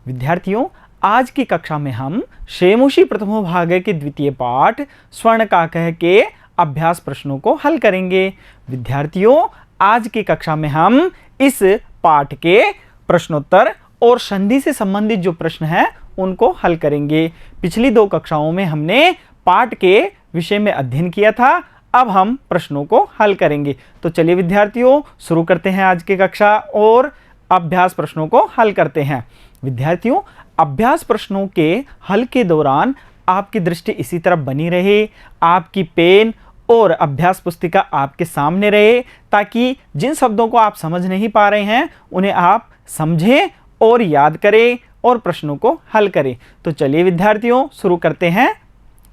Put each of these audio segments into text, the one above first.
विद्यार्थियों, आज की कक्षा में हम शेमुषी प्रथमो भाग के द्वितीय पाठ स्वर्णकाकः के अभ्यास प्रश्नों को हल करेंगे। विद्यार्थियों, आज की कक्षा में हम इस पाठ के प्रश्नोत्तर और संधि से संबंधित जो प्रश्न हैं उनको हल करेंगे। पिछली दो कक्षाओं में हमने पाठ के विषय में अध्ययन किया था, अब हम प्रश्नों को हल करेंगे। तो चलिए विद्यार्थियों, शुरू करते हैं आज की कक्षा और अभ्यास प्रश्नों को हल करते हैं। विद्यार्थियों, अभ्यास प्रश्नों के हल के दौरान आपकी दृष्टि इसी तरफ बनी रहे, आपकी पेन और अभ्यास पुस्तिका आपके सामने रहे, ताकि जिन शब्दों को आप समझ नहीं पा रहे हैं उन्हें आप समझें और याद करें और प्रश्नों को हल करें। तो चलिए विद्यार्थियों, शुरू करते हैं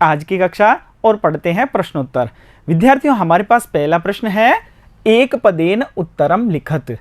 आज की कक्षा और पढ़ते हैं प्रश्नोत्तर। विद्यार्थियों, हमारे पास पहला प्रश्न है, एक पदेन उत्तरम लिखत,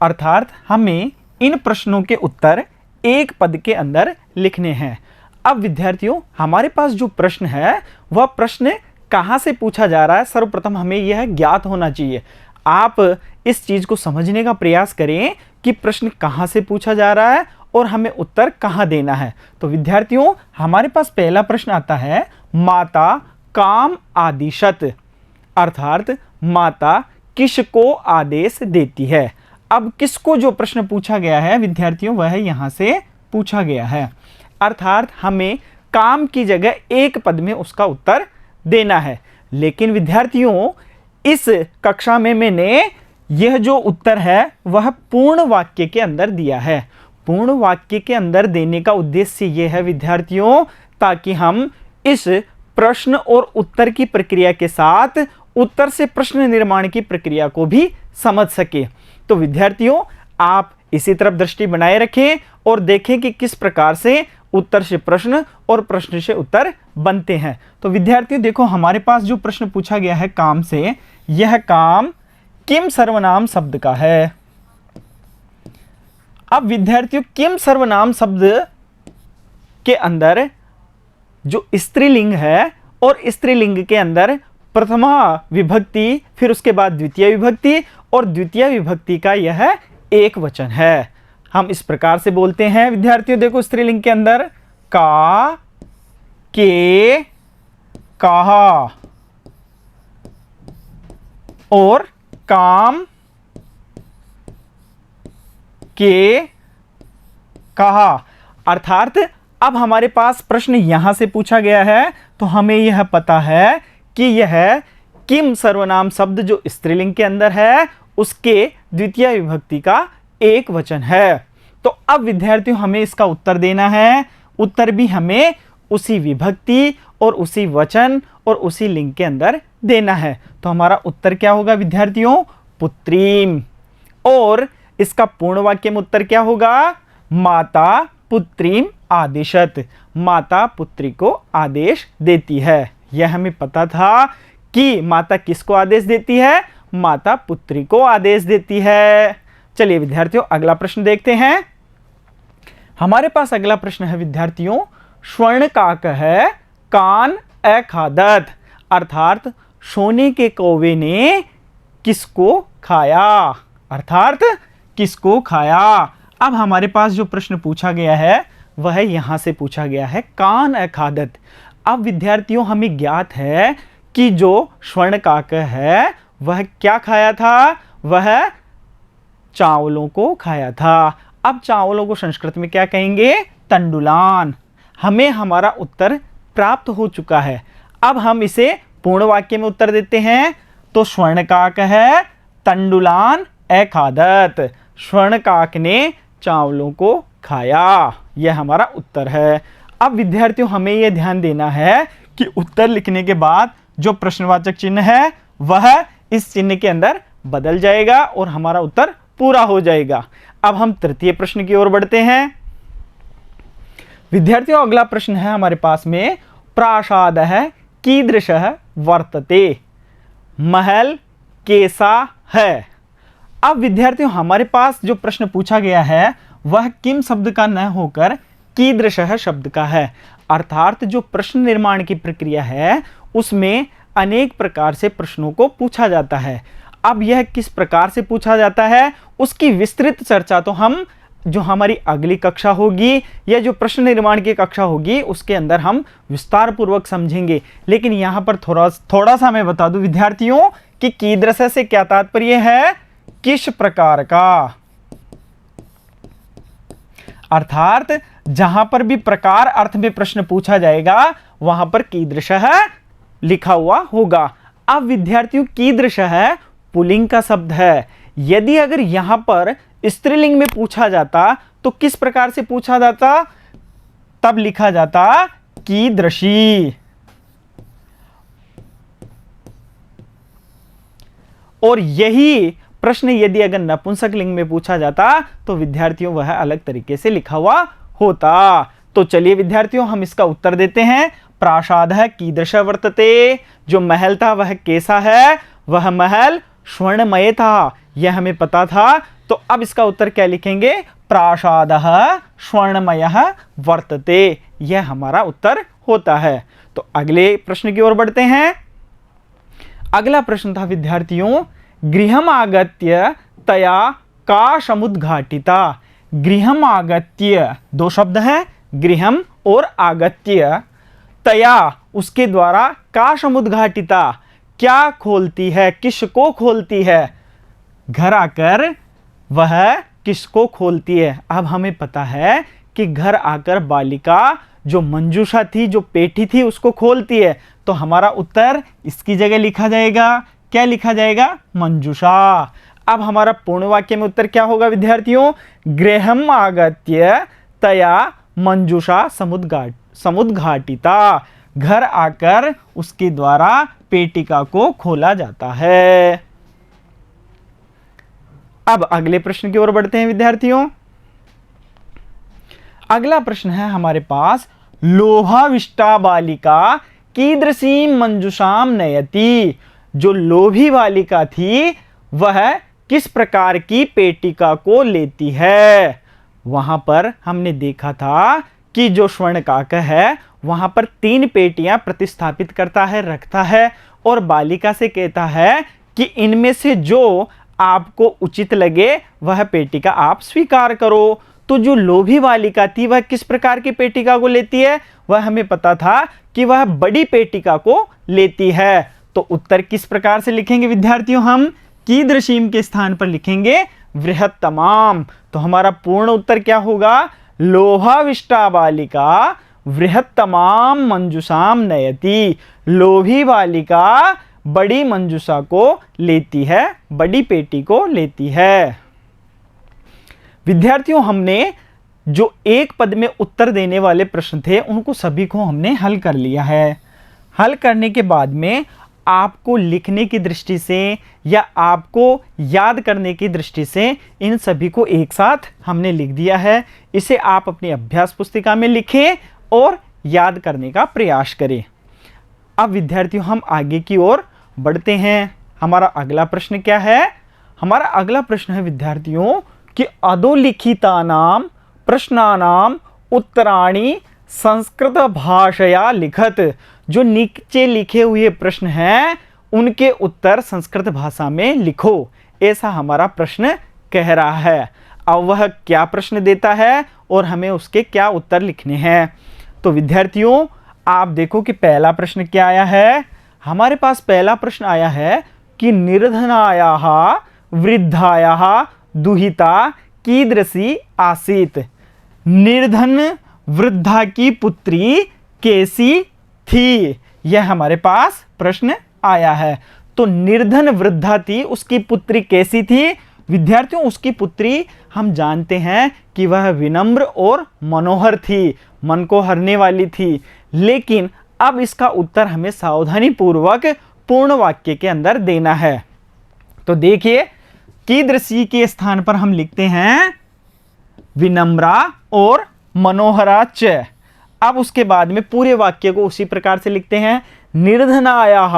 अर्थात हमें इन प्रश्नों के उत्तर एक पद के अंदर लिखने हैं। अब विद्यार्थियों, हमारे पास जो प्रश्न है वह प्रश्न कहाँ से पूछा जा रहा है, सर्वप्रथम हमें यह ज्ञात होना चाहिए। आप इस चीज को समझने का प्रयास करें कि प्रश्न कहाँ से पूछा जा रहा है और हमें उत्तर कहाँ देना है। तो विद्यार्थियों, हमारे पास पहला प्रश्न आता है, माता काम आदिशत, अर्थात माता किसको आदेश देती है। अब किसको जो प्रश्न पूछा गया है विद्यार्थियों, वह यहां से पूछा गया है, अर्थात हमें काम की जगह एक पद में उसका उत्तर देना है। लेकिन विद्यार्थियों, इस कक्षा में मैंने यह जो उत्तर है वह पूर्ण वाक्य के अंदर दिया है। पूर्ण वाक्य के अंदर देने का उद्देश्य यह है विद्यार्थियों, ताकि हम इस प्रश्न और उत्तर की प्रक्रिया के साथ उत्तर से प्रश्न निर्माण की प्रक्रिया को भी समझ सके। तो विद्यार्थियों, आप इसी तरफ दृष्टि बनाए रखें और देखें कि किस प्रकार से उत्तर से प्रश्न और प्रश्न से उत्तर बनते हैं। तो विद्यार्थियों देखो, हमारे पास जो प्रश्न पूछा गया है काम से, यह काम किम सर्वनाम शब्द का है। अब विद्यार्थियों, किम सर्वनाम शब्द के अंदर जो स्त्रीलिंग है और स्त्रीलिंग के अंदर प्रथमा विभक्ति, फिर उसके बाद द्वितीय विभक्ति और द्वितीय विभक्ति का यह एक वचन है। हम इस प्रकार से बोलते हैं विद्यार्थियों, देखो स्त्रीलिंग के अंदर का, के, कहा और काम, के, कहा, अर्थात अब हमारे पास प्रश्न यहां से पूछा गया है तो हमें यह पता है कि यह किम सर्वनाम शब्द जो स्त्रीलिंग के अंदर है उसके द्वितीय विभक्ति का एक वचन है। तो अब विद्यार्थियों, हमें इसका उत्तर देना है। उत्तर भी हमें उसी विभक्ति और उसी वचन और उसी लिंग के अंदर देना है। तो हमारा उत्तर क्या होगा विद्यार्थियों, पुत्रीम। और इसका पूर्ण वाक्य में उत्तर क्या होगा, माता पुत्रीम आदेशत, माता पुत्री को आदेश देती है। यह हमें पता था कि माता किसको आदेश देती है, माता पुत्री को आदेश देती है। चलिए विद्यार्थियों, अगला प्रश्न देखते हैं। हमारे पास अगला प्रश्न है विद्यार्थियों, स्वर्णकाकः कान अखादत, अर्थात सोने के कौवे ने किसको खाया, अर्थात किसको खाया। अब हमारे पास जो प्रश्न पूछा गया है वह यहां से पूछा गया है, कान अखादत। अब विद्यार्थियों, हमें ज्ञात है कि जो स्वर्णकाकः है वह क्या खाया था, वह चावलों को खाया था। अब चावलों को संस्कृत में क्या कहेंगे, तंडुलान। हमें हमारा उत्तर प्राप्त हो चुका है। अब हम इसे पूर्ण वाक्य में उत्तर देते हैं। तो स्वर्णकाकः तंडुलान अखादत, स्वर्णकाक ने चावलों को खाया, यह हमारा उत्तर है। अब विद्यार्थियों, हमें यह ध्यान देना है कि उत्तर लिखने के बाद जो प्रश्नवाचक चिन्ह है वह इस चिन्ह के अंदर बदल जाएगा और हमारा उत्तर पूरा हो जाएगा। अब हम तृतीय प्रश्न की ओर बढ़ते हैं। विद्यार्थियों, अगला प्रश्न है हमारे पास में, प्रासादः कीदृशः वर्तते, महल कैसा है। अब विद्यार्थियों, हमारे पास जो प्रश्न पूछा गया है वह किम शब्द का न होकर कीदृशः शब्द का है, अर्थात जो प्रश्न निर्माण की प्रक्रिया है उसमें अनेक प्रकार से प्रश्नों को पूछा जाता है। अब यह किस प्रकार से पूछा जाता है उसकी विस्तृत चर्चा तो हम जो हमारी अगली कक्षा होगी या जो प्रश्न निर्माण की कक्षा होगी उसके अंदर हम विस्तार पूर्वक समझेंगे। लेकिन यहाँ पर थोड़ा सा मैं बता दूं विद्यार्थियों कि कीदृश से क्या तात्पर्य है, किस प्रकार का, अर्थात जहां पर भी प्रकार अर्थ में प्रश्न पूछा जाएगा वहां पर कीदृश लिखा हुआ होगा। अब विद्यार्थियों कीदृश है पुल्लिंग का शब्द है। यदि अगर यहां पर स्त्रीलिंग में पूछा जाता तो किस प्रकार से पूछा जाता, तब लिखा जाता कीदृशी। और यही प्रश्न यदि अगर नपुंसक लिंग में पूछा जाता तो विद्यार्थियों वह अलग तरीके से लिखा हुआ होता। तो चलिए विद्यार्थियों हम इसका उत्तर देते हैं। प्रासाद कीदृश वर्तते, जो महल था वह कैसा है, वह महल स्वर्णमय था, यह हमें पता था। तो अब इसका उत्तर क्या लिखेंगे, प्रासाद स्वर्णमय वर्तते, यह हमारा उत्तर होता है। तो अगले प्रश्न की ओर बढ़ते हैं। अगला प्रश्न था विद्यार्थियों, गृहम आगत्य तया का समुद्घाटिता। गृहम आगत्य, दो शब्द हैं गृहम और आगत्य, तया उसके द्वारा, का समुद्घाटिता क्या खोलती है, किसको खोलती है, घर आकर वह किसको खोलती है। अब हमें पता है कि घर आकर बालिका जो मंजूषा थी, जो पेटी थी, उसको खोलती है। तो हमारा उत्तर इसकी जगह लिखा जाएगा, क्या लिखा जाएगा, मंजूषा। अब हमारा पूर्ण वाक्य में उत्तर क्या होगा विद्यार्थियों, गृहम आगत्य तया मंजूषा समुद्घाटिता, घर आकर उसके द्वारा पेटिका को खोला जाता है। अब अगले प्रश्न की ओर बढ़ते हैं विद्यार्थियों। अगला प्रश्न है हमारे पास, लोभाविष्टा बालिका कीदृशीं मंजूषाम नयति। जो लोभी बालिका थी वह किस प्रकार की पेटिका को लेती है। वहां पर हमने देखा था कि जो स्वर्णकाक है वहां पर 3 पेटियां प्रतिस्थापित करता है, रखता है और बालिका से कहता है कि इनमें से जो आपको उचित लगे वह पेटिका आप स्वीकार करो। तो जो लोभी बालिका थी वह किस प्रकार की पेटिका को लेती है, वह हमें पता था कि वह बड़ी पेटिका को लेती है। तो उत्तर किस प्रकार से लिखेंगे विद्यार्थियों, हम कीदृशीं के स्थान पर लिखेंगे बृहत्तमाम। तो हमारा पूर्ण उत्तर क्या होगा, लोभाविष्टा बालिका बृहत्तमाम मंजूषाम नयति। लोभी बालिका बड़ी मंजूषा को लेती है, बड़ी पेटी को लेती है। विद्यार्थियों हमने जो एक पद में उत्तर देने वाले प्रश्न थे उनको सभी को हमने हल कर लिया है। हल करने के बाद में आपको लिखने की दृष्टि से या आपको याद करने की दृष्टि से इन सभी को एक साथ हमने लिख दिया है। इसे आप अपनी अभ्यास पुस्तिका में लिखें और याद करने का प्रयास करें। अब विद्यार्थियों हम आगे की ओर बढ़ते हैं। हमारा अगला प्रश्न क्या है, हमारा अगला प्रश्न है विद्यार्थियों कि अधोलिखितानां प्रश्नानां उत्तराणि संस्कृत भाषया लिखत। जो नीचे लिखे हुए प्रश्न हैं उनके उत्तर संस्कृत भाषा में लिखो, ऐसा हमारा प्रश्न कह रहा है। अब वह क्या प्रश्न देता है और हमें उसके क्या उत्तर लिखने हैं। तो विद्यार्थियों आप देखो कि पहला प्रश्न क्या आया है। हमारे पास पहला प्रश्न आया है कि निर्धनायाः वृद्धायाः दुहिता कीदृशी आसीत्। निर्धन वृद्धा की पुत्री कैसी थी, यह हमारे पास प्रश्न आया है। तो निर्धन वृद्धा थी, उसकी पुत्री कैसी थी विद्यार्थियों, उसकी पुत्री हम जानते हैं कि वह विनम्र और मनोहर थी, मन को हरने वाली थी। लेकिन अब इसका उत्तर हमें सावधानी पूर्वक पूर्ण वाक्य के अंदर देना है। तो देखिए कीदृशी के स्थान पर हम लिखते हैं विनम्रा और मनोहराच। अब उसके बाद में पूरे वाक्य को उसी प्रकार से लिखते हैं, निर्धनायाः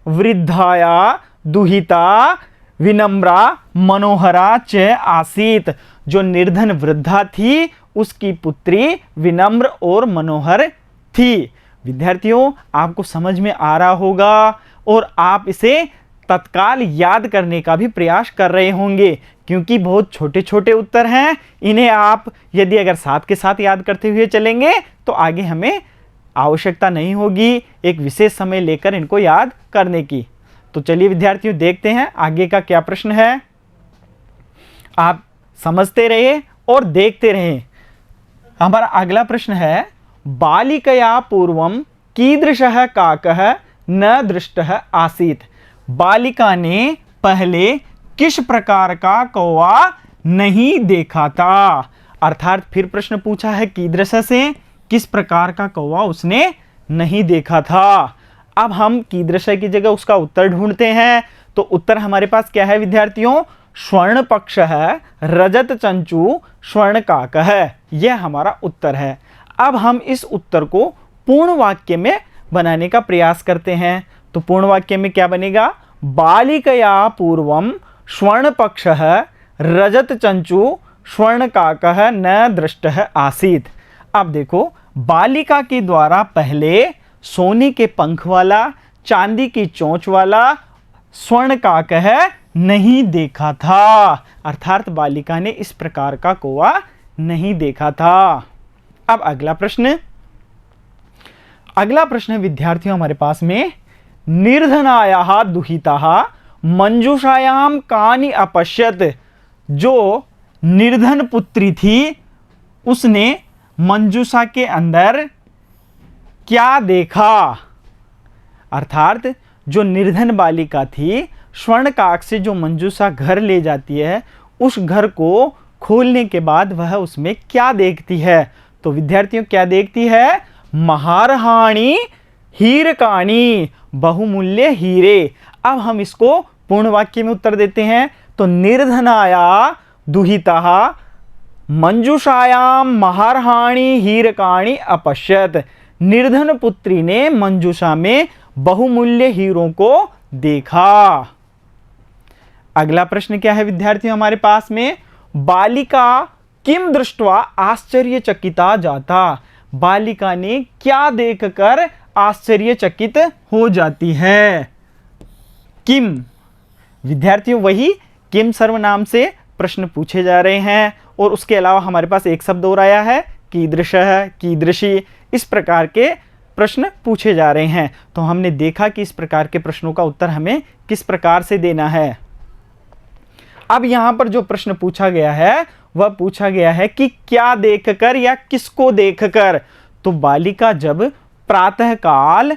वृद्धाया दुहिता विनम्रा मनोहरा च आसीत। जो निर्धन वृद्धा थी उसकी पुत्री विनम्र और मनोहर थी। विद्यार्थियों आपको समझ में आ रहा होगा और आप इसे तत्काल याद करने का भी प्रयास कर रहे होंगे, क्योंकि बहुत छोटे छोटे उत्तर हैं। इन्हें आप यदि अगर साथ के साथ याद करते हुए चलेंगे तो आगे हमें आवश्यकता नहीं होगी एक विशेष समय लेकर इनको याद करने की। तो चलिए विद्यार्थियों, देखते हैं आगे का क्या प्रश्न है। आप समझते रहिए और देखते रहिए। हमारा अगला प्रश्न है, बालिकया पूर्वम कीदृशः काकः न दृष्टः आसीत्। बालिका ने पहले किस प्रकार का कौवा नहीं देखा था। अर्थात फिर प्रश्न पूछा है कीदृश से, किस प्रकार का कौवा उसने नहीं देखा था। अब हम कीदृश की जगह उसका उत्तर ढूंढते हैं। तो उत्तर हमारे पास क्या है विद्यार्थियों? स्वर्ण पक्ष है, रजत चंचू, स्वर्ण काक है। यह हमारा उत्तर है। अब हम इस उत्तर को पूर्ण वाक्य में बनाने का प्रयास करते हैं। तो पूर्ण वाक्य में क्या बनेगा? बालिकया पूर्वम स्वर्ण पक्षः रजत चंचू स्वर्ण काकः न दृष्टः आसीत्। अब देखो, बालिका के द्वारा पहले सोने के पंख वाला, चांदी की चोंच वाला स्वर्ण काकः नहीं देखा था। अर्थात बालिका ने इस प्रकार का कौवा नहीं देखा था। अब अगला प्रश्न विद्यार्थियों हमारे पास में, निर्धनायाः दुहिताः मंजूषायाम कानि अपश्यत। जो निर्धन पुत्री थी उसने मंजूषा के अंदर क्या देखा। अर्थात जो निर्धन बालिका थी, स्वर्ण काक से जो मंजूषा घर ले जाती है, उस घर को खोलने के बाद वह उसमें क्या देखती है। तो विद्यार्थियों क्या देखती है? महारहाणी हीरकाणी, बहुमूल्य हीरे। अब हम इसको पूर्ण वाक्य में उत्तर देते हैं। तो निर्धनाया दुहिता मंजूषायाम महारहाणी हीरकाणी अपश्यत। निर्धन पुत्री ने मंजूषा में बहुमूल्य हीरों को देखा। अगला प्रश्न क्या है विद्यार्थियों हमारे पास में? बालिका किम दृष्ट्वा आश्चर्यचकिता जाता। बालिका ने क्या देखकर आश्चर्यचकित हो जाती है? किम। विद्यार्थियों वही किम सर्वनाम से प्रश्न पूछे जा रहे हैं। और उसके अलावा हमारे पास एक शब्द और आया है कीदृशः, कीदृशी। इस प्रकार के प्रश्न पूछे जा रहे हैं। तो हमने देखा कि इस प्रकार के प्रश्नों का उत्तर हमें किस प्रकार से देना है। अब यहां पर जो प्रश्न पूछा गया है वह पूछा गया है कि क्या देखकर या किसको देखकर। तो बालिका जब प्रातःकाल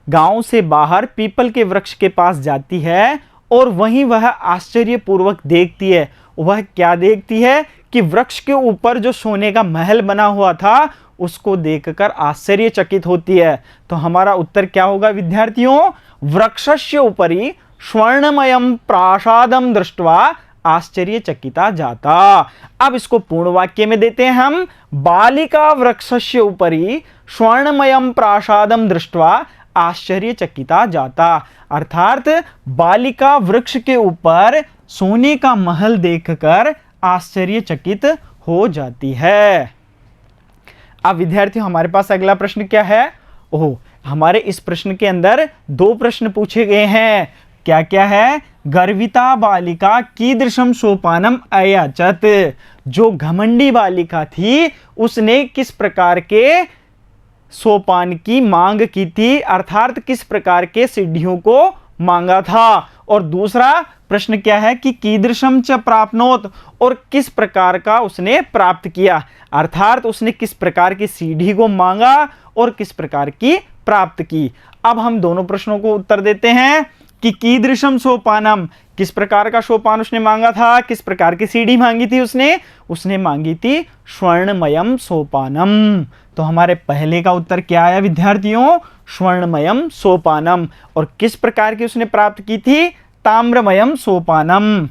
गांव से बाहर पीपल के वृक्ष के पास जाती है और वहीं वह आश्चर्यपूर्वक देखती है। वह क्या देखती है कि वृक्ष के ऊपर जो सोने का महल बना हुआ था उसको देखकर आश्चर्यचकित होती है। तो हमारा उत्तर क्या होगा विद्यार्थियों? वृक्षस्य उपरि स्वर्णमयम प्रासादम दृष्ट्वा आश्चर्यचकिता जाता। अब इसको पूर्ण वाक्य में देते हैं हम। बालिका वृक्षस्य उपरि स्वर्णमयम प्रासादम दृष्ट्वा आश्चर्यचकिता जाता। अर्थात बालिका वृक्ष के ऊपर सोने का महल देखकर आश्चर्यचकित हो जाती है। अब विद्यार्थियों हमारे पास अगला प्रश्न क्या है? हमारे इस प्रश्न के अंदर दो प्रश्न पूछे गए हैं। क्या क्या है? गर्विता बालिका कीदृशम सोपानम अयाचत। जो घमंडी बालिका थी उसने किस प्रकार के सोपान की मांग की थी। अर्थात किस प्रकार के सीढ़ियों को मांगा था। और दूसरा प्रश्न क्या है कि कीदृशम च प्राप्नोत, और किस प्रकार का उसने प्राप्त किया। अर्थात उसने किस प्रकार की सीढ़ी को मांगा और किस प्रकार की प्राप्त की। अब हम दोनों प्रश्नों को उत्तर देते हैं कि कीदृशम सोपानम, किस प्रकार का सोपान उसने मांगा था, किस प्रकार की सीढ़ी मांगी थी उसने मांगी थी स्वर्णमयम सोपानम। तो हमारे पहले का उत्तर क्या आया विद्यार्थियों? स्वर्णमयम सोपानम। और किस प्रकार की उसने प्राप्त की थी? ताम्रमयम सोपानम।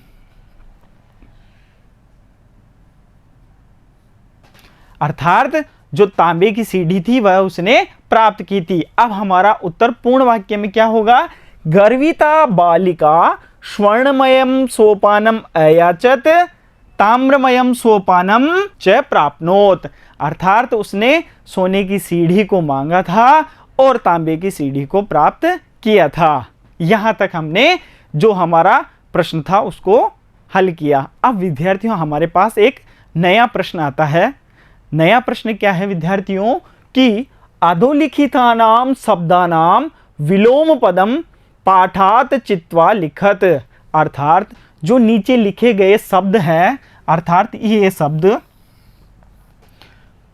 अर्थात जो तांबे की सीढ़ी थी वह उसने प्राप्त की थी। अब हमारा उत्तर पूर्ण वाक्य में क्या होगा? गर्विता बालिका स्वर्णमयम सोपानम अयाचत ताम्रमयम सोपानम च प्राप्नोत। अर्थात उसने सोने की सीढ़ी को मांगा था और तांबे की सीढ़ी को प्राप्त किया था। यहाँ तक हमने जो हमारा प्रश्न था उसको हल किया। अब विद्यार्थियों हमारे पास एक नया प्रश्न आता है। नया प्रश्न क्या है विद्यार्थियों कि अधोलिखितानां शब्दानां विलोम पदम पाठात चित्वा लिखत, अर्थात जो नीचे लिखे गए शब्द हैं, अर्थात ये शब्द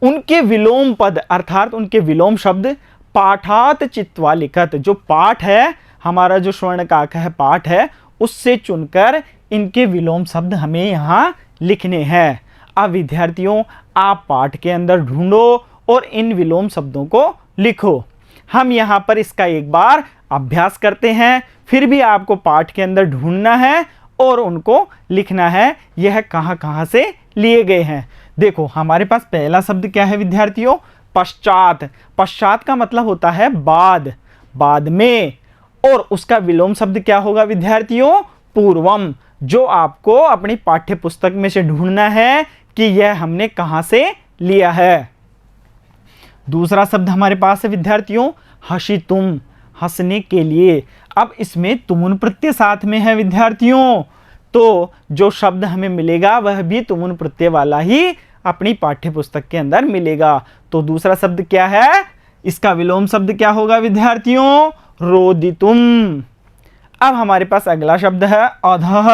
उनके विलोम पद अर्थात उनके विलोम शब्द पाठात चित्वा लिखत, जो पाठ है हमारा जो स्वर्णकाक है पाठ है उससे चुनकर इनके विलोम शब्द हमें यहाँ लिखने हैं। अब विद्यार्थियों आप पाठ के अंदर ढूंढो और इन विलोम शब्दों को लिखो। हम यहाँ पर इसका एक बार अभ्यास करते हैं, फिर भी आपको पाठ के अंदर ढूंढना है और उनको लिखना है यह कहाँ कहाँ से लिए गए हैं। देखो हमारे पास पहला शब्द क्या है विद्यार्थियों, पश्चात। पश्चात का मतलब होता है बाद, बाद में, और उसका विलोम शब्द क्या होगा विद्यार्थियों, पूर्वम, जो आपको अपनी पाठ्य पुस्तक में से ढूंढना है कि यह हमने कहाँ से लिया है। दूसरा शब्द हमारे पास है विद्यार्थियों हसितुम, हंसने के लिए। अब इसमें तुमुन प्रत्यय साथ में है विद्यार्थियों, तो जो शब्द हमें मिलेगा वह भी तुमुन प्रत्यय वाला ही अपनी पाठ्य पुस्तक के अंदर मिलेगा। तो दूसरा शब्द क्या है, इसका विलोम शब्द क्या होगा विद्यार्थियों, रोदितुम। अब हमारे पास अगला शब्द है अधः।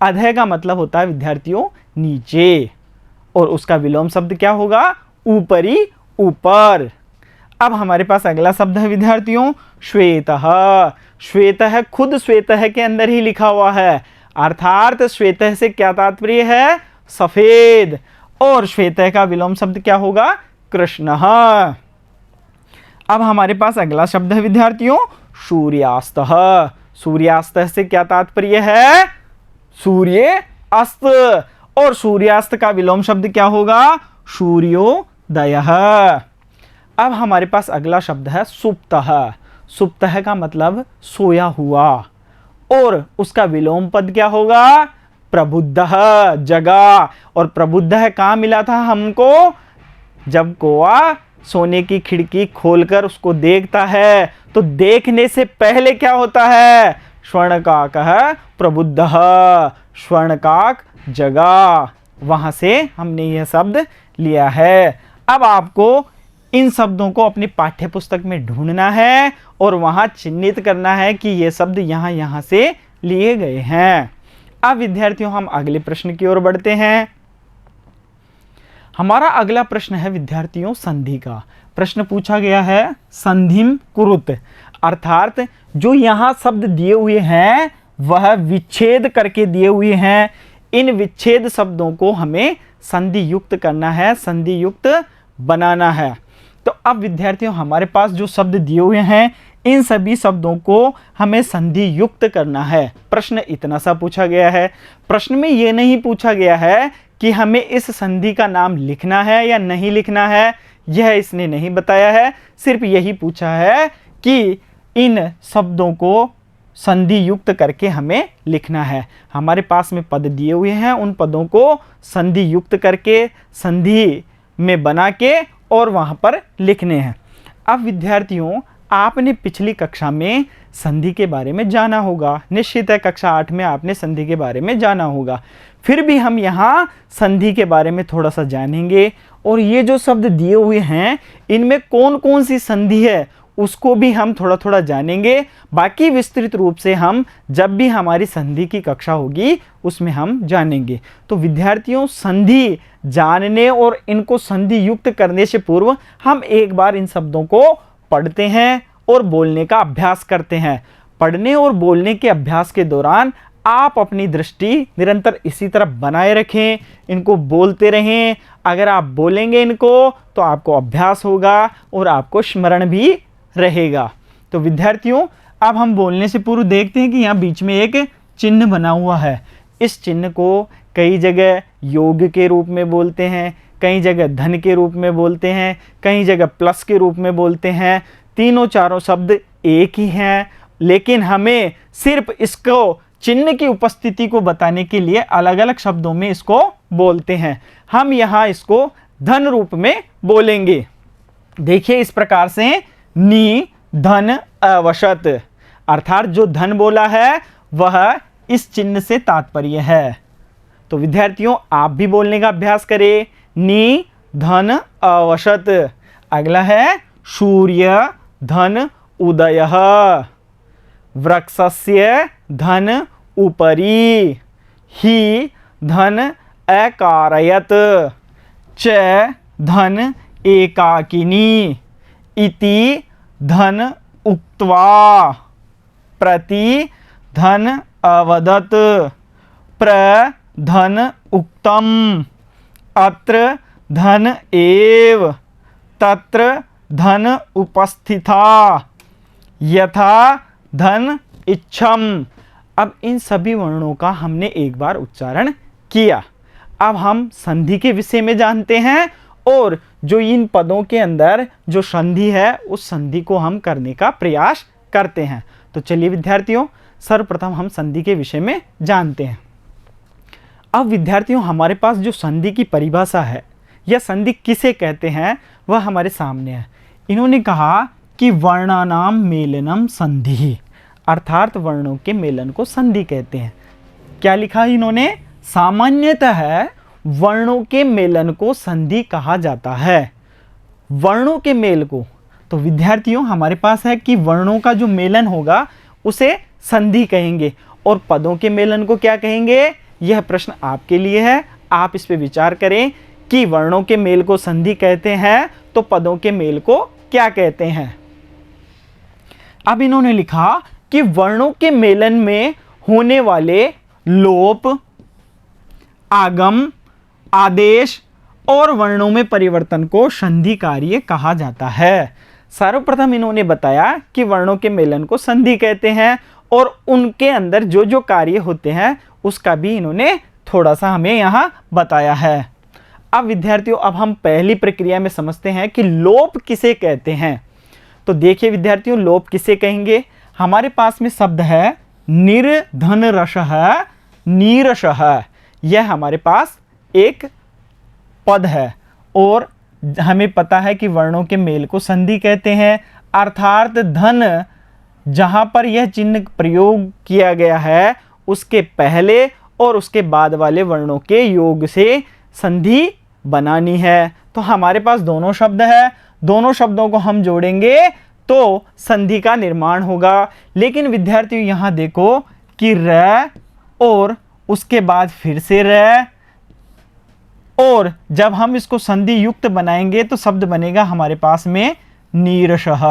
अधः का मतलब होता है विद्यार्थियों नीचे, और उसका विलोम शब्द क्या होगा, ऊपरी, ऊपर। अब हमारे पास अगला शब्द है विद्यार्थियों श्वेतः। श्वेतः खुद श्वेतः के अंदर ही लिखा हुआ है, अर्थात श्वेतः से क्या तात्पर्य है, सफेद, और श्वेतः का विलोम शब्द क्या होगा, कृष्णः। अब हमारे पास अगला शब्द है विद्यार्थियों सूर्यास्तः। सूर्यास्त से क्या तात्पर्य है, सूर्य अस्त, और सूर्यास्त का विलोम शब्द क्या होगा, सूर्योदयः। अब हमारे पास अगला शब्द है सुप्तः। सुप्तः का मतलब सोया हुआ, और उसका विलोम पद क्या होगा, प्रबुद्धः, जगा। और प्रबुद्धः कहाँ मिला था हमको, जब कौआ सोने की खिड़की खोलकर उसको देखता है तो देखने से पहले क्या होता है, स्वर्णकाकः प्रबुद्धः, स्वर्णकाक जगा। वहां से हमने यह शब्द लिया है। अब आपको इन शब्दों को अपनी पाठ्य पुस्तक में ढूंढना है और वहां चिन्हित करना है कि ये शब्द यहाँ से लिए गए हैं। अब विद्यार्थियों हम अगले प्रश्न की ओर बढ़ते हैं। हमारा अगला प्रश्न है विद्यार्थियों संधि का। प्रश्न पूछा गया है संधिम कुरुत, अर्थात जो यहाँ शब्द दिए हुए हैं वह विच्छेद करके दिए हुए हैं। इन विच्छेद शब्दों को हमें संधि युक्त करना है, संधि युक्त बनाना है। तो अब विद्यार्थियों हमारे पास जो शब्द दिए हुए हैं इन सभी शब्दों को हमें संधि युक्त करना है। प्रश्न इतना सा पूछा गया है। प्रश्न में ये नहीं पूछा गया है कि हमें इस संधि का नाम लिखना है या नहीं लिखना है, यह इसने नहीं बताया है। सिर्फ यही पूछा है कि इन शब्दों को संधि युक्त करके हमें लिखना है। हमारे पास में पद दिए हुए हैं, उन पदों को संधि युक्त करके संधि में बना के और वहाँ पर लिखने हैं। अब विद्यार्थियों आपने पिछली कक्षा में संधि के बारे में जाना होगा, निश्चित है कक्षा 8 में आपने संधि के बारे में जाना होगा। फिर भी हम यहाँ संधि के बारे में थोड़ा सा जानेंगे, और ये जो शब्द दिए हुए हैं इनमें कौन कौन सी संधि है उसको भी हम थोड़ा थोड़ा जानेंगे। बाकी विस्तृत रूप से हम जब भी हमारी संधि की कक्षा होगी उसमें हम जानेंगे। तो विद्यार्थियों संधि जानने और इनको संधि युक्त करने से पूर्व हम एक बार इन शब्दों को पढ़ते हैं और बोलने का अभ्यास करते हैं। पढ़ने और बोलने के अभ्यास के दौरान आप अपनी दृष्टि निरंतर इसी तरफ बनाए रखें, इनको बोलते रहें। अगर आप बोलेंगे इनको तो आपको अभ्यास होगा और आपको स्मरण भी रहेगा। तो विद्यार्थियों अब हम बोलने से पूर्व देखते हैं कि यहाँ बीच में एक चिन्ह बना हुआ है। इस चिन्ह को कई जगह योग के रूप में बोलते हैं, कई जगह धन के रूप में बोलते हैं, कई जगह प्लस के रूप में बोलते हैं। तीनों चारों शब्द एक ही हैं, लेकिन हमें सिर्फ इसको चिन्ह की उपस्थिति को बताने के लिए अलग अलग शब्दों में इसको बोलते हैं। हम यहाँ इसको धन रूप में बोलेंगे। देखिए इस प्रकार से नि धन अवशत। अर्थात जो धन बोला है वह इस चिन्ह से तात्पर्य है। तो विद्यार्थियों आप भी बोलने का अभ्यास करें। नि धन अवसत। अगला है सूर्य धन उदयः। वृक्षस्य धन उपरि। हि धन अकारयत्। च धन एकाकिनी। इति धन उक्त्वा। प्रति धन अवदत्। प्र धन उक्तम। अत्र धन एव। तत्र धन उपस्थिता। यथा धन इच्छम। अब इन सभी वर्णों का हमने एक बार उच्चारण किया। अब हम संधि के विषय में जानते हैं और जो इन पदों के अंदर जो संधि है उस संधि को हम करने का प्रयास करते हैं। तो चलिए विद्यार्थियों सर्वप्रथम हम संधि के विषय में जानते हैं। अब विद्यार्थियों हमारे पास जो संधि की परिभाषा है या संधि किसे कहते हैं वह हमारे सामने है। इन्होंने कहा कि वर्णानाम मेलनम संधि, अर्थात वर्णों के मेलन को संधि कहते हैं। क्या लिखा इन्होंने? सामान्यतः वर्णों के मेलन को संधि कहा जाता है। वर्णों के मेल को, तो विद्यार्थियों हमारे पास है कि वर्णों का जो मेलन होगा उसे संधि कहेंगे और पदों के मेलन को क्या कहेंगे? यह प्रश्न आपके लिए है, आप इस पे विचार करें कि वर्णों के मेल को संधि कहते हैं तो पदों के मेल को क्या कहते हैं। अब इन्होंने लिखा कि वर्णों के मेलन में होने वाले लोप, आगम, आदेश और वर्णों में परिवर्तन को संधि कार्य कहा जाता है। सर्वप्रथम इन्होंने बताया कि वर्णों के मेलन को संधि कहते हैं और उनके अंदर जो जो कार्य होते हैं उसका भी इन्होंने थोड़ा सा हमें यहाँ बताया है। अब विद्यार्थियों अब हम पहली प्रक्रिया में समझते हैं कि लोप किसे कहते हैं। तो देखिए विद्यार्थियों लोप किसे कहेंगे। हमारे पास में शब्द है निर्धनरसः नीरसः। यह हमारे पास एक पद है और हमें पता है कि वर्णों के मेल को संधि कहते हैं, अर्थात धन जहाँ पर यह चिन्ह प्रयोग किया गया है उसके पहले और उसके बाद वाले वर्णों के योग से संधि बनानी है। तो हमारे पास दोनों शब्द है, दोनों शब्दों को हम जोड़ेंगे तो संधि का निर्माण होगा। लेकिन विद्यार्थियों यहाँ देखो कि र और उसके बाद फिर से र, और जब हम इसको संधि युक्त बनाएंगे तो शब्द बनेगा हमारे पास में नीरसः,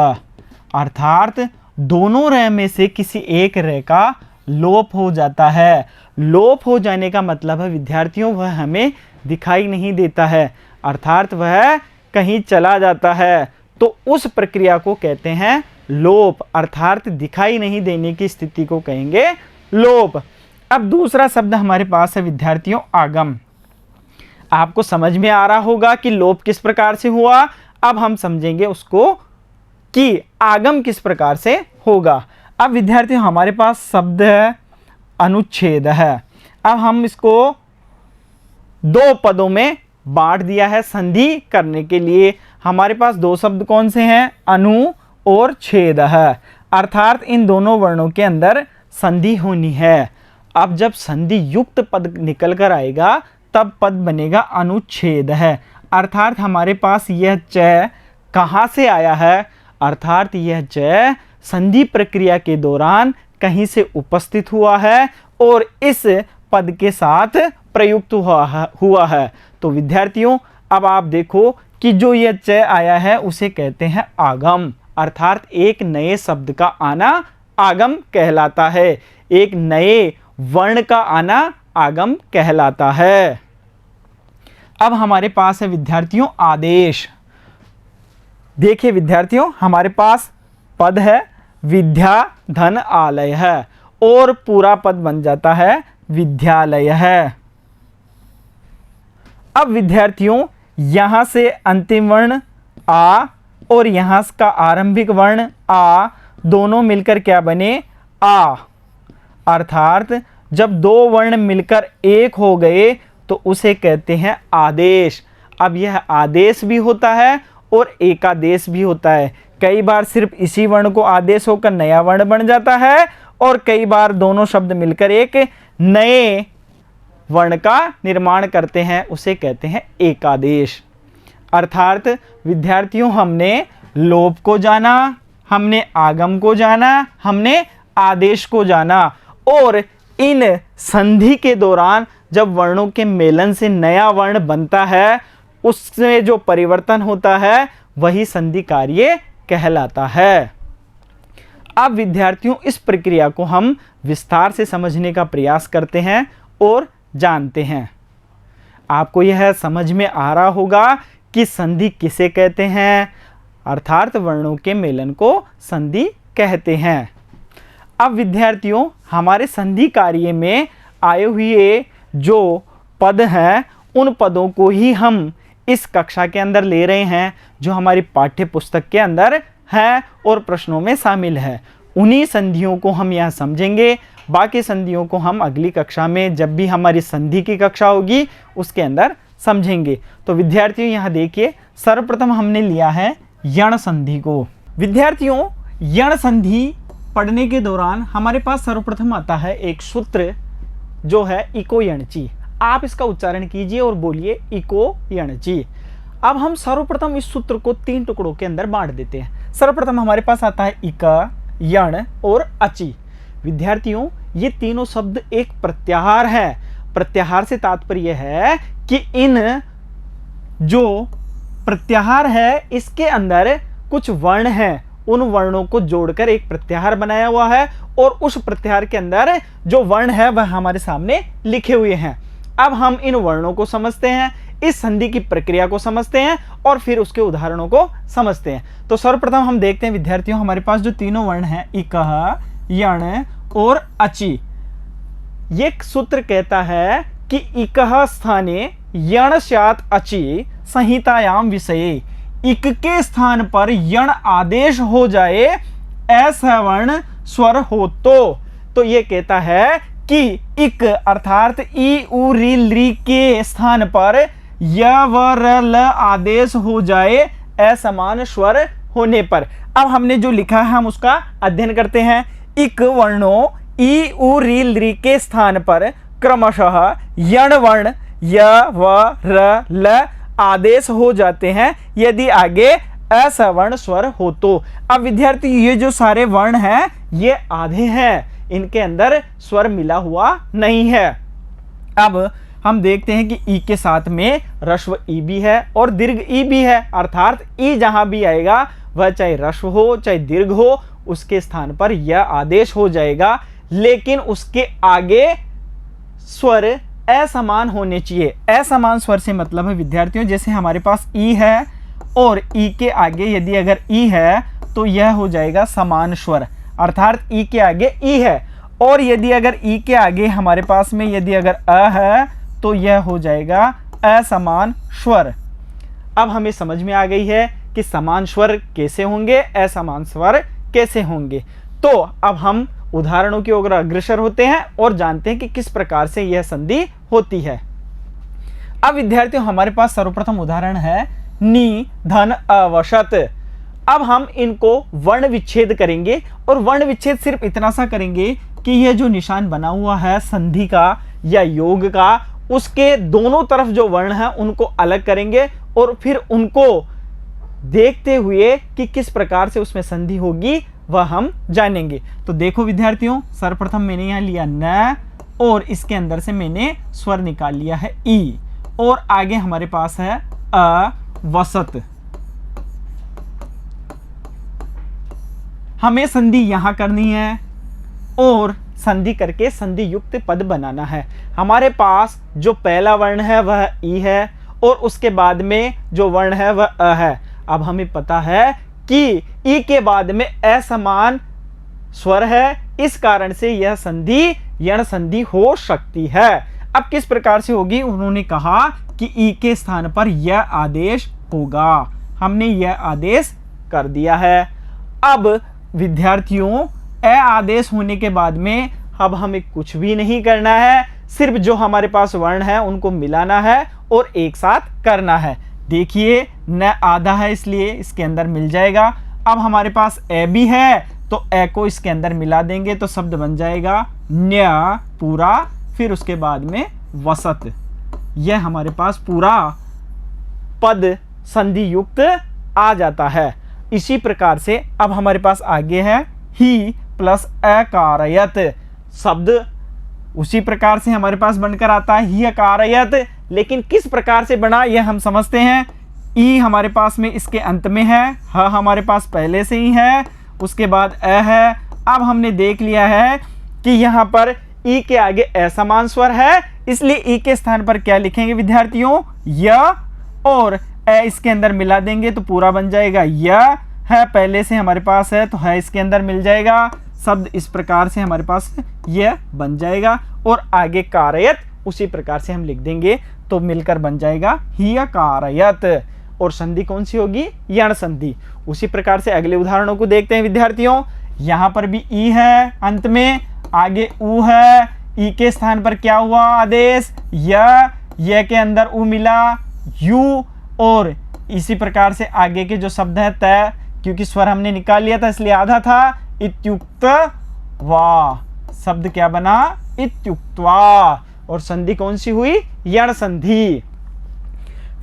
अर्थात दोनों र में से किसी एक र का लोप हो जाता है। लोप हो जाने का मतलब है विद्यार्थियों वह हमें दिखाई नहीं देता है, अर्थात वह कहीं चला जाता है। तो उस प्रक्रिया को कहते हैं लोप, अर्थात दिखाई नहीं देने की स्थिति को कहेंगे लोप। अब दूसरा शब्द हमारे पास है विद्यार्थियों आगम। आपको समझ में आ रहा होगा कि लोप किस प्रकार से हुआ। अब हम समझेंगे उसको कि आगम किस प्रकार से होगा। अब विद्यार्थियों हमारे पास शब्द है अनुच्छेद है। अब हम इसको दो पदों में बांट दिया है संधि करने के लिए। हमारे पास दो शब्द कौन से हैं? अनु और छेद है, अर्थात इन दोनों वर्णों के अंदर संधि होनी है। अब जब संधि युक्त पद निकल कर आएगा तब पद बनेगा अनुच्छेद है, अर्थात हमारे पास यह च कहाँ से आया है? अर्थात यह च संधि प्रक्रिया के दौरान कहीं से उपस्थित हुआ है और इस पद के साथ प्रयुक्त हुआ है। तो विद्यार्थियों अब आप देखो कि जो यह च आया है उसे कहते हैं आगम, अर्थात एक नए शब्द का आना आगम कहलाता है, एक नए वर्ण का आना आगम कहलाता है। अब हमारे पास है विद्यार्थियों आदेश। देखिए विद्यार्थियों हमारे पास पद है विद्या धन आलय है और पूरा पद बन जाता है विद्यालय है। अब विद्यार्थियों यहां से अंतिम वर्ण आ और यहां का आरंभिक वर्ण आ दोनों मिलकर क्या बने? आ, अर्थात जब दो वर्ण मिलकर एक हो गए तो उसे कहते हैं आदेश। अब यह आदेश भी होता है और एकादेश भी होता है। कई बार सिर्फ इसी वर्ण को आदेश होकर नया वर्ण बन जाता है और कई बार दोनों शब्द मिलकर एक नए वर्ण का निर्माण करते हैं, उसे कहते हैं एकादेश। अर्थात विद्यार्थियों, हमने लोप को जाना, हमने आगम को जाना, हमने आदेश को जाना और इन संधि के दौरान जब वर्णों के मेलन से नया वर्ण बनता है उसमें जो परिवर्तन होता है वही संधि कार्य कहलाता है। अब विद्यार्थियों, इस प्रक्रिया को हम विस्तार से समझने का प्रयास करते हैं और जानते हैं। आपको यह समझ में आ रहा होगा कि संधि किसे कहते हैं, अर्थात वर्णों के मेलन को संधि कहते हैं। अब विद्यार्थियों, हमारे संधि कार्य में आए हुए जो पद हैं उन पदों को ही हम इस कक्षा के अंदर ले रहे हैं, जो हमारी पाठ्य पुस्तक के अंदर है और प्रश्नों में शामिल है। उन्हीं संधियों को हम यहाँ समझेंगे, बाकी संधियों को हम अगली कक्षा में, जब भी हमारी संधि की कक्षा होगी, उसके अंदर समझेंगे। तो विद्यार्थियों, यहाँ देखिए, सर्वप्रथम हमने लिया है यण संधि को। विद्यार्थियों, यण संधि पढ़ने के दौरान हमारे पास सर्वप्रथम आता है एक सूत्र जो है इको यणची। आप इसका उच्चारण कीजिए और बोलिए इको यणची। अब हम सर्वप्रथम इस सूत्र को 3 टुकड़ों के अंदर बांट देते हैं। सर्वप्रथम हमारे पास आता है इका, यण और अची। विद्यार्थियों, ये तीनों शब्द एक प्रत्याहार है। प्रत्याहार से तात्पर्य है कि इन जो प्रत्याहार है इसके अंदर कुछ वर्ण हैं, उन वर्णों को जोड़कर एक प्रत्याहार बनाया हुआ है और उस प्रत्याहार के अंदर जो वर्ण है वह हमारे सामने लिखे हुए हैं। अब हम इन वर्णों को समझते हैं, इस संधि की प्रक्रिया को समझते हैं और फिर उसके उदाहरणों को समझते हैं। तो सर्वप्रथम हम देखते हैं विद्यार्थियों, हमारे पास जो तीनों वर्ण हैं इकः, यण और अचि। ये सूत्र कहता है कि इकः स्थाने यण स्यात् अचि संहितायाम विषये। इक के स्थान पर यण आदेश हो जाए ऐसा वर्ण स्वर हो तो ये कहता है कि इक अर्थात ई उ री ली के स्थान पर य व र ल आदेश हो जाए असमान स्वर होने पर। अब हमने जो लिखा है हम उसका अध्ययन करते हैं। इक वर्णों ई उ री ली के स्थान पर क्रमशः यण वर्ण य व र ल आदेश हो जाते हैं यदि आगे असवर्ण स्वर हो तो। अब विद्यार्थी, ये जो सारे वर्ण हैं ये आधे हैं, इनके अंदर स्वर मिला हुआ नहीं है। अब हम देखते हैं कि ई के साथ में ह्रस्व ई भी है और दीर्घ ई भी है, अर्थात ई जहां भी आएगा वह चाहे ह्रस्व हो चाहे दीर्घ हो उसके स्थान पर यह आदेश हो जाएगा, लेकिन उसके आगे स्वर असमान होने चाहिए। असमान स्वर से मतलब है विद्यार्थियों, जैसे हमारे पास ई है और ई के आगे यदि अगर ई है तो यह हो जाएगा समान स्वर, अर्थात ई के आगे ई है, और यदि अगर ई के आगे हमारे पास में यदि अगर अ है तो यह हो जाएगा असमान स्वर। अब हमें समझ में आ गई है कि समान स्वर कैसे होंगे, असमान स्वर कैसे होंगे। तो अब हम उदाहरणों की ओर अग्रसर होते हैं और जानते हैं कि किस प्रकार से यह संधि होती है। अब विद्यार्थियों, हमारे पास सर्वप्रथम उदाहरण है नि धन अवशत। अब हम इनको वर्ण विच्छेद करेंगे और वर्ण विच्छेद सिर्फ इतना सा करेंगे कि यह जो निशान बना हुआ है संधि का या योग का, उसके दोनों तरफ जो वर्ण है उनको अलग करेंगे और फिर उनको देखते हुए कि किस प्रकार से उसमें संधि होगी वह हम जानेंगे। तो देखो विद्यार्थियों, सर्वप्रथम मैंने यहाँ लिया न और इसके अंदर से मैंने स्वर निकाल लिया है ई, और आगे हमारे पास है अवसत। हमें संधि यहां करनी है और संधि करके संधि युक्त पद बनाना है। हमारे पास जो पहला वर्ण है वह ई है और उसके बाद में जो वर्ण है वह अ है। अब हमें पता है कि ई के बाद में असमान स्वर है, इस कारण से यह संधि यण संधि हो सकती है। अब किस प्रकार से होगी, उन्होंने कहा कि ई के स्थान पर यह आदेश होगा, हमने यह आदेश कर दिया है। अब विद्यार्थियों, ए आदेश होने के बाद में अब हमें कुछ भी नहीं करना है, सिर्फ जो हमारे पास वर्ण है उनको मिलाना है और एक साथ करना है। देखिए न आधा है इसलिए इसके अंदर मिल जाएगा। अब हमारे पास ए भी है, तो ए को इसके अंदर मिला देंगे तो शब्द बन जाएगा न्य पूरा, फिर उसके बाद में वसत। यह हमारे पास पूरा पद संधि युक्त आ जाता है। इसी प्रकार से अब हमारे पास आगे है ही प्लस अकारयत शब्द, उसी प्रकार से हमारे पास बनकर आता है ही अकारयत। लेकिन किस प्रकार से बना यह हम समझते हैं। ई हमारे पास में इसके अंत में है, ह हमारे पास पहले से ही है, उसके बाद अ है। अब हमने देख लिया है कि यहाँ पर ई के आगे असमान स्वर है, इसलिए ई के स्थान पर क्या लिखेंगे विद्यार्थियों, य, और ए इसके अंदर मिला देंगे तो पूरा बन जाएगा य है, पहले से हमारे पास है तो है इसके अंदर मिल जाएगा, शब्द इस प्रकार से हमारे पास यह बन जाएगा। और आगे कारयत उसी प्रकार से हम लिख देंगे तो मिलकर बन जाएगा ही कारयत। और संधि कौन सी होगी, यण संधि। उसी प्रकार से अगले उदाहरणों को देखते हैं विद्यार्थियों। यहाँ पर भी ई है अंत में, आगे ऊ है, ई के स्थान पर क्या हुआ आदेश य के अंदर ऊ मिला यू, और इसी प्रकार से आगे के जो शब्द है तय, क्योंकि स्वर हमने निकाल लिया था इसलिए आधा था, इत्युक्त वा, शब्द क्या बना इत्युक्त्वा, और संधि कौन सी हुई, यण संधि।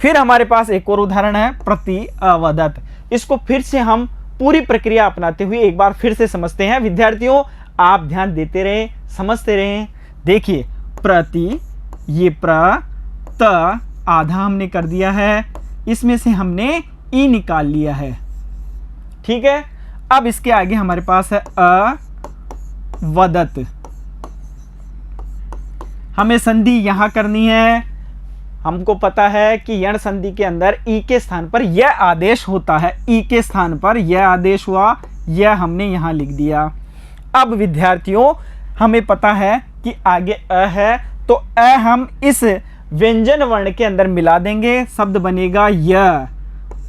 फिर हमारे पास एक और उदाहरण है प्रति अवदत। इसको फिर से हम पूरी प्रक्रिया अपनाते हुए एक बार फिर से समझते हैं विद्यार्थियों, आप ध्यान देते रहें, समझते रहें। देखिए प्रति, ये प्र, त आधा हमने कर दिया है, इसमें से हमने ई निकाल लिया है, ठीक है। अब इसके आगे हमारे पास है अवदत, हमें संधि यहां करनी है। हमको पता है कि यण संधि के अंदर ई के स्थान पर यह आदेश होता है, ई के स्थान पर यह आदेश हुआ, यह हमने यहां लिख दिया। अब विद्यार्थियों हमें पता है कि आगे अ है, तो अ हम इस व्यंजन वर्ण के अंदर मिला देंगे, शब्द बनेगा य,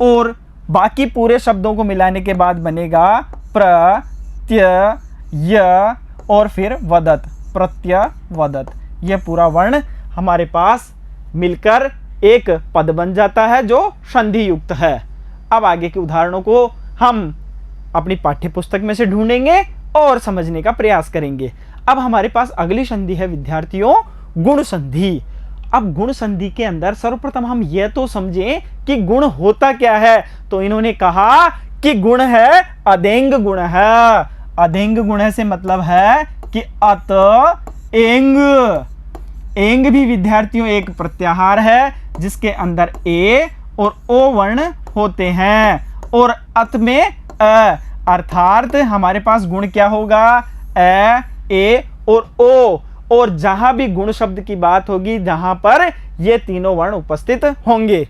और बाकी पूरे शब्दों को मिलाने के बाद बनेगा प्रत्य य और फिर वदत, प्रत्यवदत। यह पूरा वर्ण हमारे पास मिलकर एक पद बन जाता है जो संधि युक्त है। अब आगे के उदाहरणों को हम अपनी पाठ्य पुस्तक में से ढूंढेंगे और समझने का प्रयास करेंगे। अब हमारे पास अगली संधि है विद्यार्थियों गुण संधि। अब गुण संधि के अंदर सर्वप्रथम हम यह तो समझें कि गुण होता क्या है। तो इन्होंने कहा कि गुण है अदेंग गुण है। अदेंग गुण है से मतलब है कि अत एंग, एंग भी विद्यार्थियों एक प्रत्याहार है जिसके अंदर ए और ओ वर्ण होते हैं और अत में अ, अर्थात हमारे पास गुण क्या होगा अ, ए और ओ। और जहां भी गुण शब्द की बात होगी जहां पर ये तीनों वर्ण उपस्थित होंगे।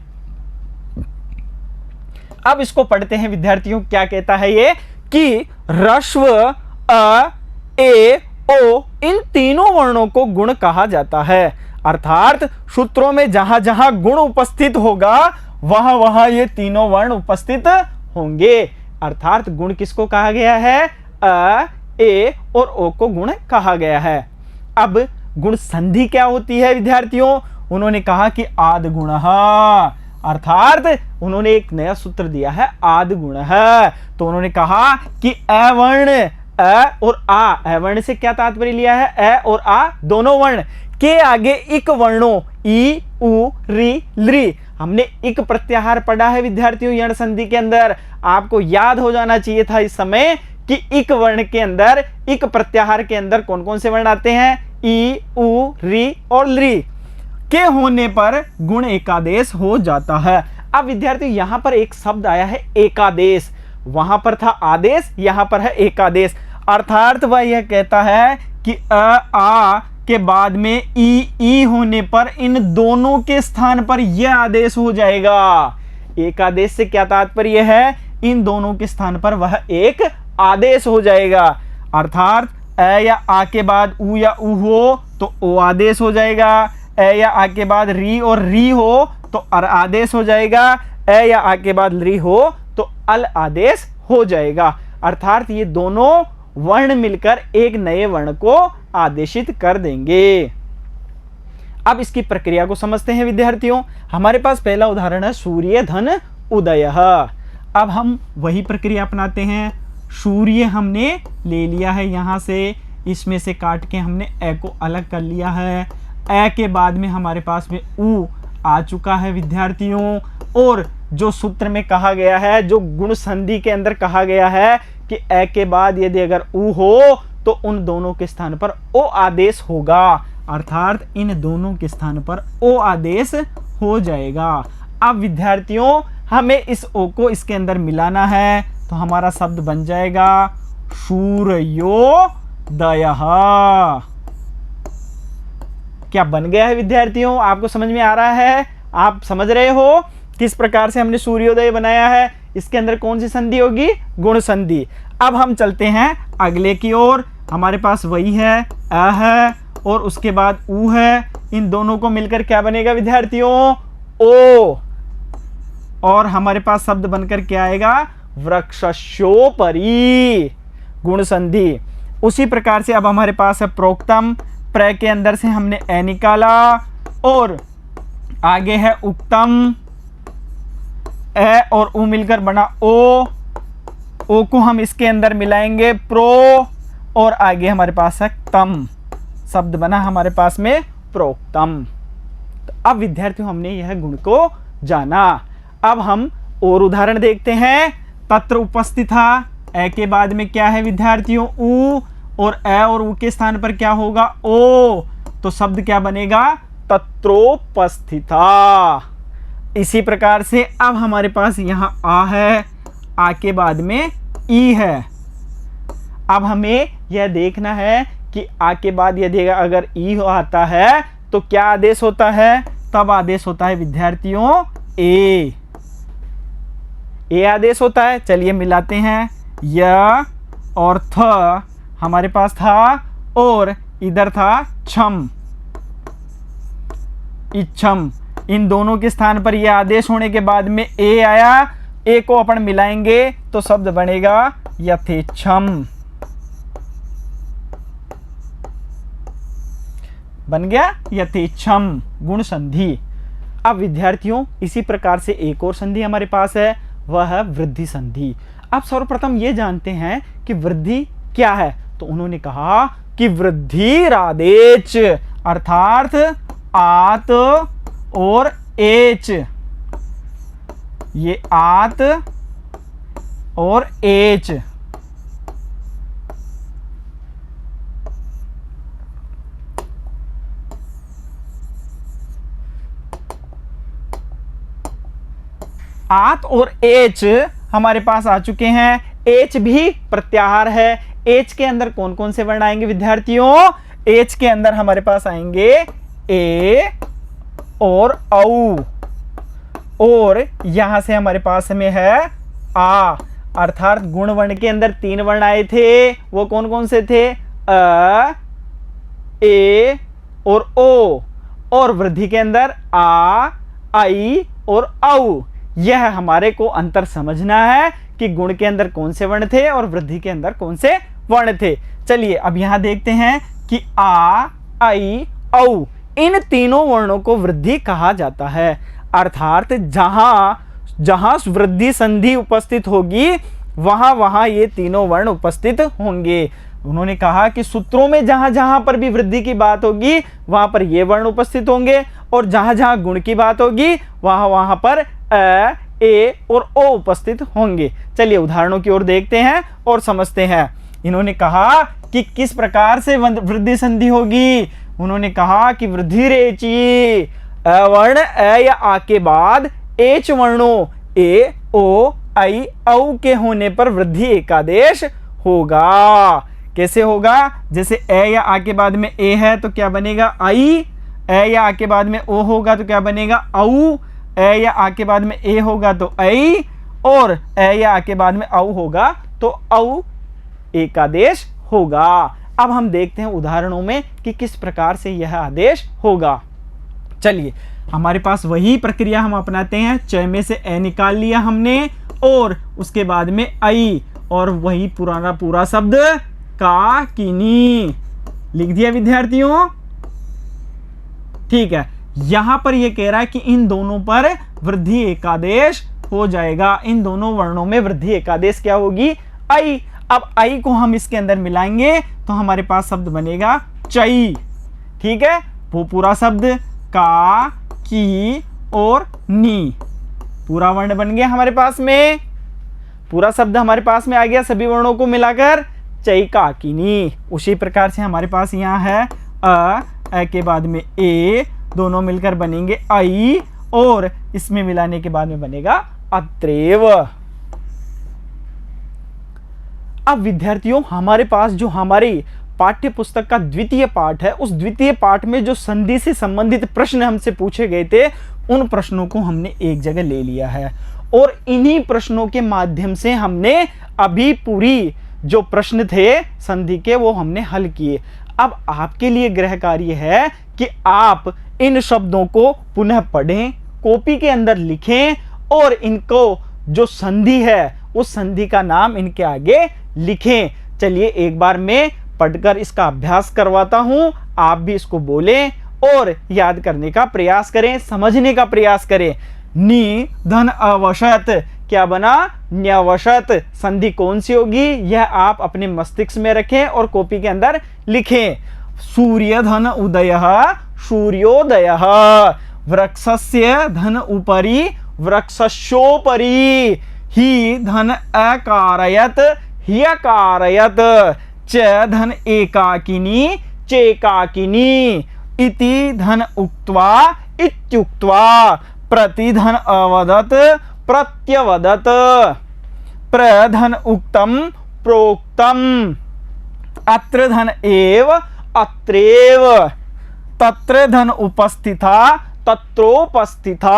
अब इसको पढ़ते हैं विद्यार्थियों, क्या कहता है ये कि ह्रस्व अ, ए, ओ इन तीनों वर्णों को गुण कहा जाता है। अर्थात सूत्रों में जहां जहां गुण उपस्थित होगा वहां वहां ये तीनों वर्ण उपस्थित होंगे। अर्थात गुण किसको कहा गया है, अ, ए और ओ को गुण कहा गया है। अब गुण संधि क्या होती है विद्यार्थियों, उन्होंने कहा कि आद गुण, अर्थात उन्होंने एक नया सूत्र दिया है आद गुण है। तो उन्होंने कहा कि अवर्ण, अ और आ, अवर्ण से क्या तात्पर्य लिया है, अ और आ दोनों वर्ण के आगे इक वर्णों ई, उ, री, लृ। हमने इक प्रत्याहार पढ़ा है विद्यार्थियों यण संधि के अंदर। आपको याद हो जाना चाहिए था इस समय कि इक वर्ण के अंदर, इक प्रत्याहार के अंदर कौन कौन से वर्ण आते हैं, ई, उ, री और लृ के होने पर गुण एकादेश हो जाता है। अब विद्यार्थी यहां पर एक शब्द आया है एकादेश, वहां पर था आदेश, यहां पर है एकादेश। अर्थात वह यह कहता है कि अ, आ के बाद में ई होने पर इन दोनों के स्थान पर यह आदेश हो जाएगा। एकादेश से क्या तात्पर्य है, इन दोनों के स्थान पर वह एक आदेश हो जाएगा। अर्थात अ या आ के बाद उ या उ हो तो ओ आदेश हो जाएगा, अ या आ के बाद री और री हो तो अर आदेश हो जाएगा, अ या आ के बाद लृ हो तो अल आदेश हो जाएगा। अर्थात ये दोनों वर्ण मिलकर एक नए वर्ण को आदेशित कर देंगे। अब इसकी प्रक्रिया को समझते हैं विद्यार्थियों। हमारे पास पहला उदाहरण है सूर्य धन उदय। अब हम वही प्रक्रिया अपनाते हैं। सूर्य हमने ले लिया है यहाँ से, इसमें से काट के हमने ए को अलग कर लिया है। ए के बाद में हमारे पास में ऊ आ चुका है विद्यार्थियों। और जो सूत्र में कहा गया है, जो गुण संधि के अंदर कहा गया है कि ए के बाद यदि अगर ऊ हो तो उन दोनों के स्थान पर ओ आदेश होगा, अर्थात इन दोनों के स्थान पर ओ आदेश हो जाएगा। अब विद्यार्थियों हमें इस ओ को इसके अंदर मिलाना है, तो हमारा शब्द बन जाएगा सूर्योदयः। क्या बन गया है विद्यार्थियों? आपको समझ में आ रहा है? आप समझ रहे हो किस प्रकार से हमने सूर्योदय बनाया है? इसके अंदर कौन सी संधि होगी? गुण संधि। अब हम चलते हैं अगले की ओर। हमारे पास वही है, अ है और उसके बाद ऊ है। इन दोनों को मिलकर क्या बनेगा विद्यार्थियों? ओ। और हमारे पास शब्द बनकर क्या आएगा? वृक्षस्योपरि, गुण संधि। उसी प्रकार से अब हमारे पास है प्रोक्तम। प्र के अंदर से हमने ए निकाला और आगे है उक्तम। ए और ऊ मिलकर बना ओ। ओ को हम इसके अंदर मिलाएंगे प्रो और आगे हमारे पास है तम। शब्द बना हमारे पास में प्रोक्तम। तो अब विद्यार्थियों हमने यह गुण को जाना। अब हम और उदाहरण देखते हैं। तत्र उपस्थित था, ए के बाद में क्या है विद्यार्थियों? ऊ। और ए और ऊ के स्थान पर क्या होगा? ओ। तो शब्द क्या बनेगा? तत्रोपस्थिता। इसी प्रकार से अब हमारे पास यहां आ है, आ के बाद में ई है। अब हमें यह देखना है कि आ के बाद यदि अगर ई आता है तो क्या आदेश होता है? तब आदेश होता है विद्यार्थियों ए। ए आदेश होता है। चलिए मिलाते हैं। य और थ हमारे पास था और इधर था छम, इच्छम। इन दोनों के स्थान पर यह आदेश होने के बाद में ए आया। ए को अपन मिलाएंगे तो शब्द बनेगा यथेच्छम। बन गया यथेच्छम, गुण संधि। अब विद्यार्थियों इसी प्रकार से एक और संधि हमारे पास है, वह है वृद्धि संधि। अब सर्वप्रथम ये जानते हैं कि वृद्धि क्या है। तो उन्होंने कहा कि वृद्धिरादेच, अर्थात आत और एच। ये आत और एच। आत और एच हमारे पास आ चुके हैं। एच भी प्रत्याहार है। एच के अंदर कौन कौन से वर्ण आएंगे विद्यार्थियों? एच के अंदर हमारे पास आएंगे ए और औ, और यहां से हमारे पास में है आ, अर्थात गुण वर्ण के अंदर 3 वर्ण आए थे। वो कौन कौन से थे? अ, ए और ओ। और वृद्धि के अंदर आ, आई और औ। यह हमारे को अंतर समझना है कि गुण के अंदर कौन से वर्ण थे और वृद्धि के अंदर कौन से वर्ण थे। चलिए अब यहां देखते हैं कि आ, आई, औ, इन तीनों वर्णों को वृद्धि कहा जाता है। अर्थात जहां जहां वृद्धि संधि उपस्थित होगी वहां वहां ये तीनों वर्ण उपस्थित होंगे। उन्होंने कहा कि सूत्रों में जहां जहां पर भी वृद्धि की बात होगी वहां पर ये वर्ण उपस्थित होंगे, और जहां जहां गुण की बात होगी वहां वहां पर अ, ए और ओ उपस्थित होंगे। चलिए उदाहरणों की ओर देखते हैं और समझते हैं। इन्होंने कहा कि किस प्रकार से वृद्धि संधि होगी। उन्होंने कहा कि वृद्धि रेची, वर्ण अ या आ के बाद एच वर्णों ए, ओ, आई, औ के होने पर वृद्धि एकादेश होगा। कैसे होगा? जैसे ए या आ के बाद में ए है तो क्या बनेगा? आई। ए या आ के बाद में ओ होगा तो क्या बनेगा? औ। ए या आ के बाद में ए होगा तो ऐ, और ए या आ के बाद में औ होगा तो औ एकादेश होगा। अब हम देखते हैं उदाहरणों में कि किस प्रकार से यह आदेश होगा। चलिए हमारे पास वही प्रक्रिया हम अपनाते हैं। च में से ए निकाल लिया हमने और उसके बाद में आई, और वही पुराना पूरा शब्द काकिनी लिख दिया विद्यार्थियों। ठीक है, यहां पर यह कह रहा है कि इन दोनों पर वृद्धि एकादेश हो जाएगा। इन दोनों वर्णों में वृद्धि एकादेश क्या होगी? आई। अब आई को हम इसके अंदर मिलाएंगे तो हमारे पास शब्द बनेगा चई। ठीक है, वो पूरा शब्द का, की और नी, पूरा वर्ण बन गया हमारे पास में, पूरा शब्द हमारे पास में आ गया सभी वर्णों को मिलाकर, चैकाकिनी। उसी प्रकार से हमारे पास यहाँ है अ के बाद में ए, दोनों मिलकर बनेंगे आई, और इसमें मिलाने के बाद में बनेगा अत्रेव। अब विद्यार्थियों, हमारे पास जो हमारी पाठ्य पुस्तक का द्वितीय पाठ है, उस द्वितीय पाठ में जो संधि से संबंधित प्रश्न हमसे पूछे गए थे, उन प्रश्नों को हमने एक जगह ले लिया है, और इन्हीं प्रश्नों के माध्यम से हमने अभी पूरी जो प्रश्न थे संधि के वो हमने हल किए। अब आपके लिए गृह कार्य है कि आप इन शब्दों को पुनः पढ़ें, कॉपी के अंदर लिखें, और इनको जो संधि है उस संधि का नाम इनके आगे लिखें। चलिए एक बार मैं पढ़कर इसका अभ्यास करवाता हूं, आप भी इसको बोलें और याद करने का प्रयास करें, समझने का प्रयास करें। नि धन अवशत क्या बना? न्यवशत। संधि कौन सी होगी यह आप अपने मस्तिष्क में रखें और कॉपी के अंदर लिखें। सूर्य धन उदय सूर्योदय, वृक्षस्य धन उपरि वृक्षस्योपरि, ही धन अकारयत ह्यकारयत, च धन एकाकिनी चेकाकिनी, इति धन उक्त्वा इत्युक्त्वा, प्रति धन अवदत प्रत्यवदत, प्रधन उक्तम प्रोक्तम, अत्र धन एव अत्रेव, तत्र धन उपस्थिता तत्रोपस्थिता,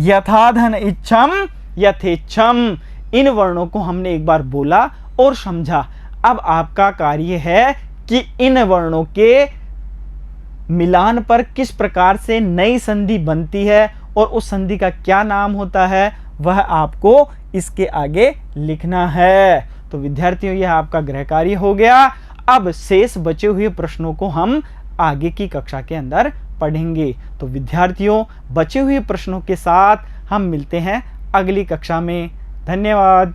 यथा धन इच्छम यथेच्छम। इन वर्णों को हमने एक बार बोला और समझा। अब आपका कार्य है कि इन वर्णों के मिलान पर किस प्रकार से नई संधि बनती है और उस संधि का क्या नाम होता है वह आपको इसके आगे लिखना है। तो विद्यार्थियों, यह आपका गृह कार्य हो गया। अब शेष बचे हुए प्रश्नों को हम आगे की कक्षा के अंदर पढ़ेंगे। तो विद्यार्थियों, बचे हुए प्रश्नों के साथ हम मिलते हैं अगली कक्षा में। धन्यवाद।